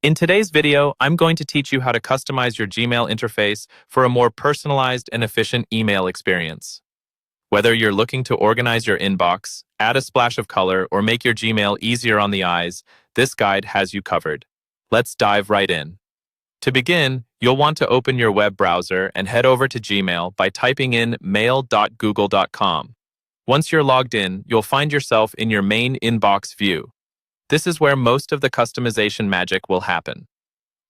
In today's video, I'm going to teach you how to customize your Gmail interface for a more personalized and efficient email experience. Whether you're looking to organize your inbox, add a splash of color, or make your Gmail easier on the eyes, this guide has you covered. Let's dive right in. To begin, you'll want to open your web browser and head over to Gmail by typing in mail.google.com. Once you're logged in, you'll find yourself in your main inbox view. This is where most of the customization magic will happen.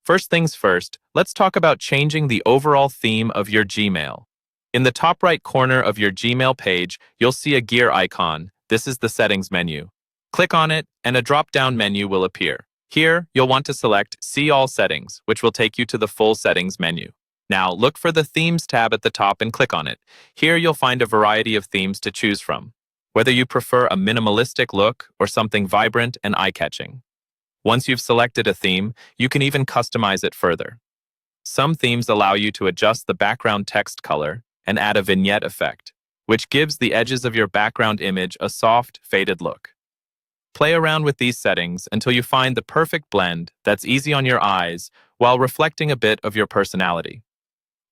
First things first, let's talk about changing the overall theme of your Gmail. In the top right corner of your Gmail page, you'll see a gear icon. This is the settings menu. Click on it, and a drop-down menu will appear. Here, you'll want to select See All Settings, which will take you to the full settings menu. Now, look for the Themes tab at the top and click on it. Here, you'll find a variety of themes to choose from, whether you prefer a minimalistic look or something vibrant and eye-catching. Once you've selected a theme, you can even customize it further. Some themes allow you to adjust the background text color and add a vignette effect, which gives the edges of your background image a soft, faded look. Play around with these settings until you find the perfect blend that's easy on your eyes while reflecting a bit of your personality.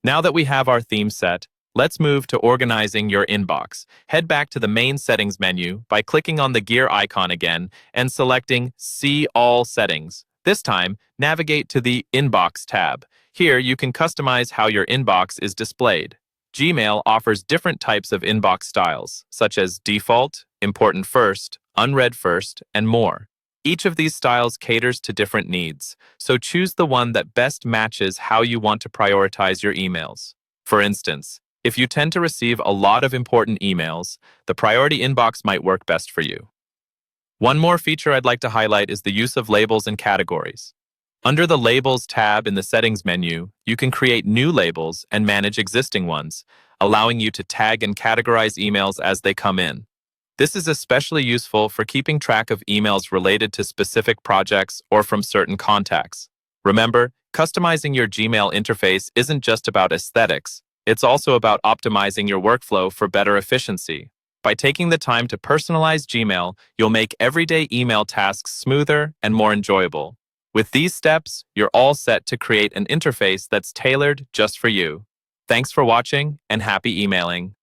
Now that we have our theme set, let's move to organizing your inbox. Head back to the main settings menu by clicking on the gear icon again and selecting See All Settings. This time, navigate to the Inbox tab. Here, you can customize how your inbox is displayed. Gmail offers different types of inbox styles, such as default, important first, unread first, and more. Each of these styles caters to different needs, so choose the one that best matches how you want to prioritize your emails. For instance, if you tend to receive a lot of important emails, the priority inbox might work best for you. One more feature I'd like to highlight is the use of labels and categories. Under the Labels tab in the Settings menu, you can create new labels and manage existing ones, allowing you to tag and categorize emails as they come in. This is especially useful for keeping track of emails related to specific projects or from certain contacts. Remember, customizing your Gmail interface isn't just about aesthetics. It's also about optimizing your workflow for better efficiency. By taking the time to personalize Gmail, you'll make everyday email tasks smoother and more enjoyable. With these steps, you're all set to create an interface that's tailored just for you. Thanks for watching, and happy emailing.